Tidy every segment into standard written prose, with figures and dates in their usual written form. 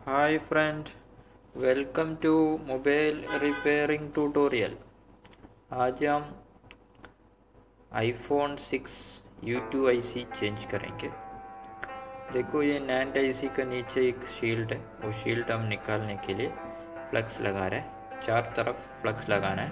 Hi friend, welcome to mobile repairing tutorial. आज हम iPhone 6 U2 IC change करेंगे। देखो ये नैंड IC का नीचे एक शील्ड है, वो शील्ड हम निकालने के लिए फ्लक्स लगा रहे हैं। चार तरफ फ्लक्स लगाना है।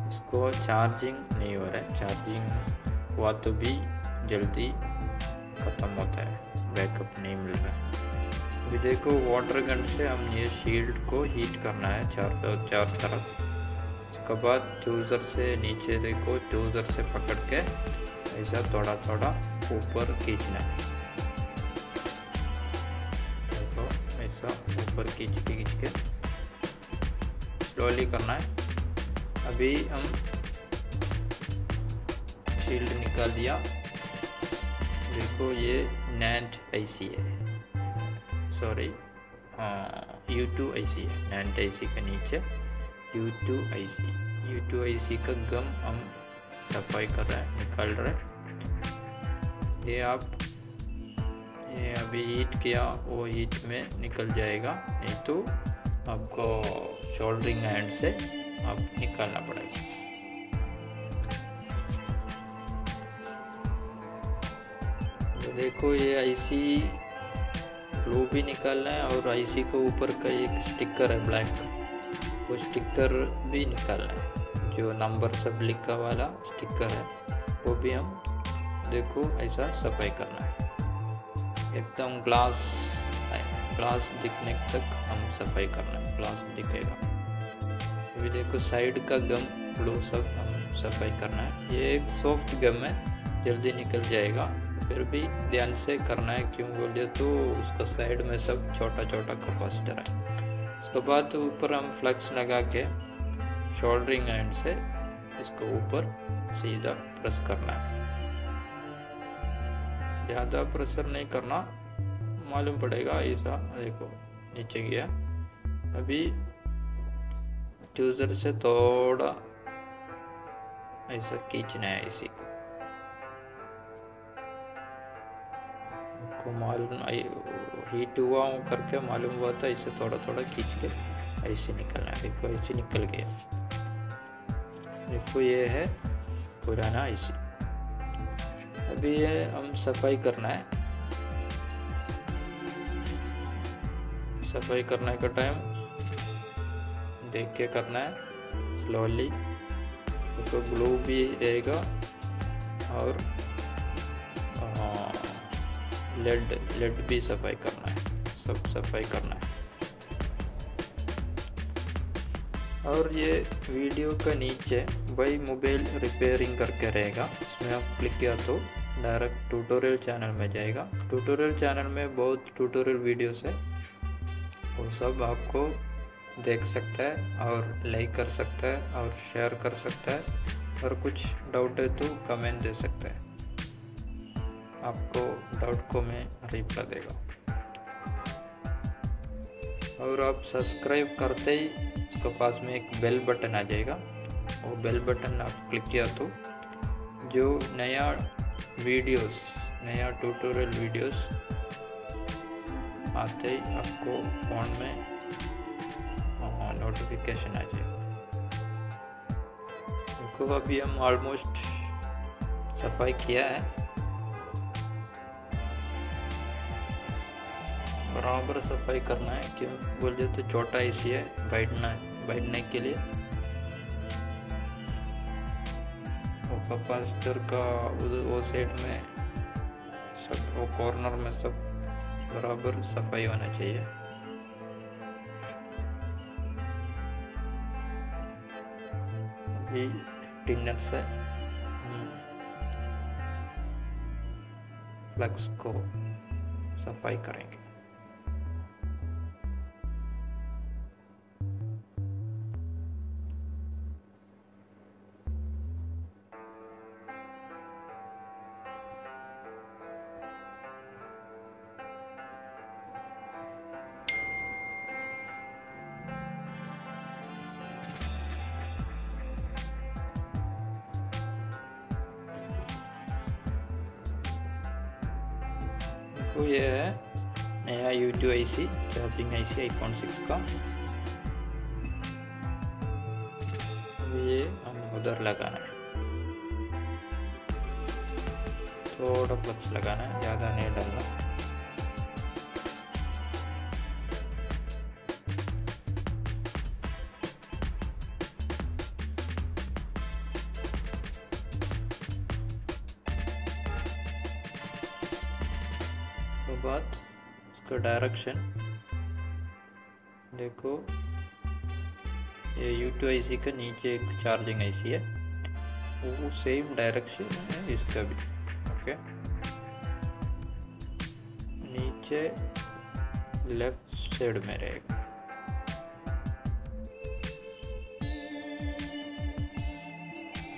इसको चार्जिंग नहीं हो रहा है, चार्जिंग हुआ तो भी जल्दी ख़त्म होता है, बैकअप नहीं मिल रहा है। अभी देखो वाटर गन से हम ये शील्ड को हीट करना है चार तरफ। उसके बाद ट्यूज़र से नीचे देखो, ट्यूज़र से पकड़ के ऐसा थोड़ा थोड़ा ऊपर खींचना है। देखो ऐसा ऊपर खींच के स्लोली करना है। अभी हम शील्ड निकाल दिया। देखो ये नैंड IC है, सॉरी U2 IC है। नैंड IC के नीचे U2 IC का गम हम सफाई कर रहे हैं, निकाल रहे हैं। ये अभी हीट किया, वो हीट में निकल जाएगा, नहीं तो आपको सोल्डरिंग आयरन से आप निकालना पड़ेगा। देखो ये IC ग्लू भी निकालना है और IC के ऊपर का एक स्टिकर है ब्लैक, वो स्टिकर भी निकालना है। जो नंबर सब लिखा वाला स्टिकर है वो भी हम देखो ऐसा सफाई करना है। एकदम ग्लास दिखने तक हम सफाई करना है, ग्लास दिखेगा। अभी देखो साइड का गम ग्लू सब हम सफाई करना है। ये एक सॉफ्ट गम है, जल्दी निकल जाएगा, फिर भी ध्यान से करना है। क्यों बोले तो उसका साइड में सब छोटा छोटा कैपेसिटर है। उसके बाद ऊपर हम फ्लक्स लगा के सोल्डरिंग आयरन से इसको ऊपर सीधा प्रेस करना है। ज़्यादा प्रेशर नहीं करना, मालूम पड़ेगा। ऐसा देखो नीचे गया। अभी ट्यूज़र से थोड़ा ऐसा खींचना है इसी को मालूम हीट हुआ हूँ करके मालूम हुआ था। इसे थोड़ा थोड़ा खींच के ऐसे निकलना है। देखो ऐसे निकल गया। देखो ये है पुराना IC। अभी ये हम सफाई करना है। सफाई करने का टाइम देख के करना है, स्लोली। देखो ग्लू भी रहेगा और लेड भी सफाई करना है, सब सफाई करना है। और ये वीडियो का नीचे बाई मोबाइल रिपेयरिंग करके रहेगा, इसमें आप क्लिक किया तो डायरेक्ट ट्यूटोरियल चैनल में जाएगा। ट्यूटोरियल चैनल में बहुत ट्यूटोरियल वीडियोस है, वो सब आपको देख सकता है और लाइक कर सकता है और शेयर कर सकता है। और कुछ डाउट है तो कमेंट दे सकता है, आपको डाउट को मैं रिप्लाई देगा। और आप सब्सक्राइब करते ही उसके पास में एक बेल बटन आ जाएगा, वो बेल बटन आप क्लिक किया तो जो नया ट्यूटोरियल वीडियोस आते ही आपको फ़ोन में नोटिफिकेशन आ जाएगा। देखो अभी हम ऑलमोस्ट सफाई किया है। बराबर सफाई करना है। क्यों बोलते तो छोटा IC है, बैठने के लिए। वो कैपेसिटर का वो साइड में सब, वो कॉर्नर में सब बराबर सफाई होना चाहिए। अभी टिनर से फ्लक्स को सफाई करेंगे। देखो ये है नया U2 IC charging IC iPhone 6 का। ये हमें उधर लगाना है, थोड़ा फ्लक्स लगाना है, ज़्यादा नहीं डालना। उसके बाद इसका डायरेक्शन देखो, ये U2 IC का नीचे एक चार्जिंग IC है, वो सेम डायरेक्शन है इसका भी। ओके, नीचे लेफ्ट साइड में रहेगा।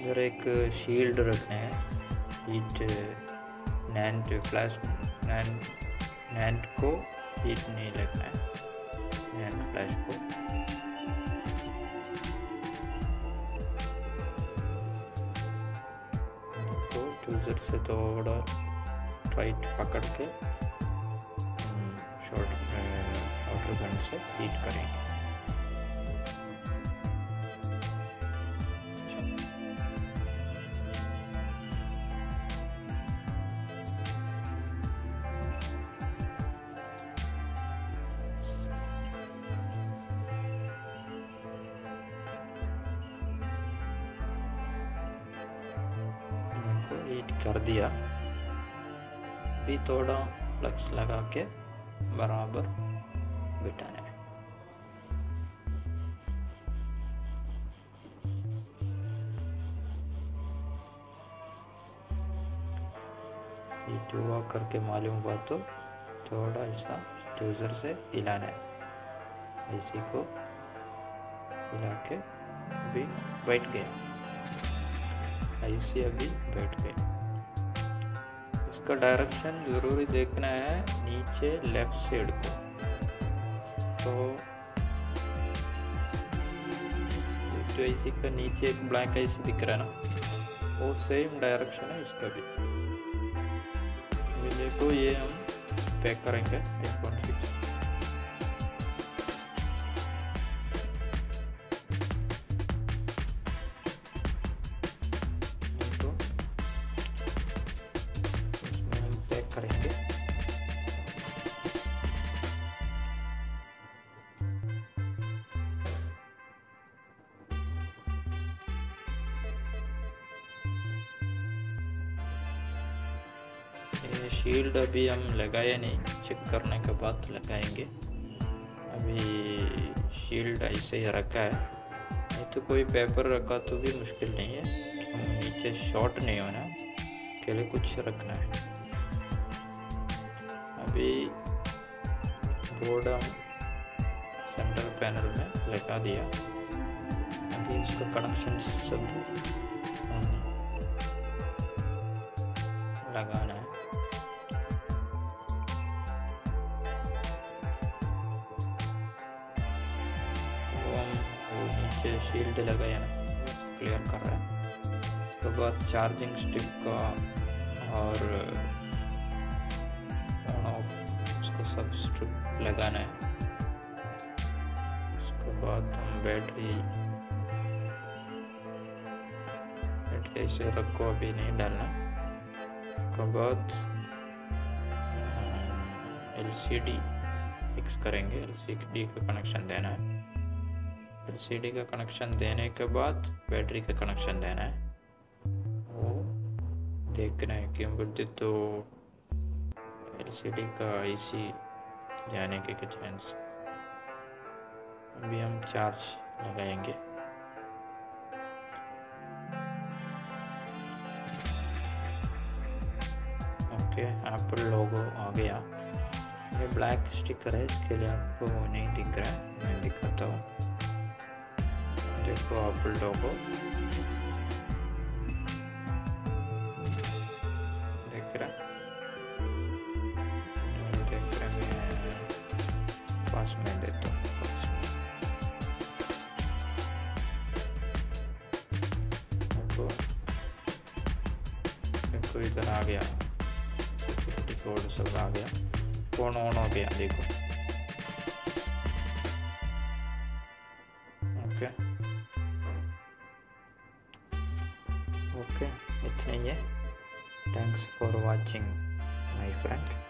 इधर एक शील्ड रखना है, हीट नैंड फ्लैश नैंड को हीट नहीं लगना है, नैंड फ्लैश को। तो चूजर से थोड़ा राइट पकड़ के शॉर्ट वाटर गन से हीट करेंगे। हीट कर दिया, अभी थोड़ा फ्लक्स लगा के बराबर बिठाना है। हीट हुआ करके मालूम हुआ तो थोड़ा ऐसा चूजर से हिलाना है, इसी को हिला के अभी बैठ गया, ऐसे अभी बैठ गए। इसका डायरेक्शन जरूरी देखना है, नीचे लेफ्ट साइड को। तो जो IC का नीचे एक ब्लैक IC दिख रहा है ना, वो सेम डायरेक्शन है इसका भी। देखो ये हम पैक करेंगे आईफोन 6। करेंगे ये शील्ड अभी हम लगाए नहीं, चेक करने के बाद लगाएंगे। अभी शील्ड ऐसे ही रखा है, नहीं तो कोई पेपर रखा तो भी मुश्किल नहीं है। हम नीचे शॉर्ट नहीं होना के लिए कुछ रखना है। अभी बोर्ड हम सेंटर पैनल में लगा दिया, अभी इसका कनेक्शन सब लगाना है। वो नीचे शील्ड लगाया ना, क्लियर कर रहा है। उसके बाद चार्जिंग स्टिक का और सब स्ट्रिप लगाना है। उसके बाद हम बैटरी ऐसे रखो, अभी नहीं डालना। उसके बाद LCD फिक्स करेंगे, LCD का कनेक्शन देना है। LCD का कनेक्शन देने के बाद बैटरी का कनेक्शन देना है। वो देखना है क्यों बोलते तो LCD का IC जाने के चांस। अभी हम चार्ज लगाएंगे। ओके, एप्पल लोगो आ गया। ये ब्लैक स्टिकर है, इसके लिए आपको नहीं दिख रहा है, मैं दिखाता हूँ। देखो एप्पल लोगो देख रहा है, पास में देता हूँ। देखो इधर आ गया सिक्योरिटी। डैशबोर्ड सब आ गया, फ़ोन ऑन हो गया देखो। ओके ओके, इतना ही है। Thanks for watching my friend.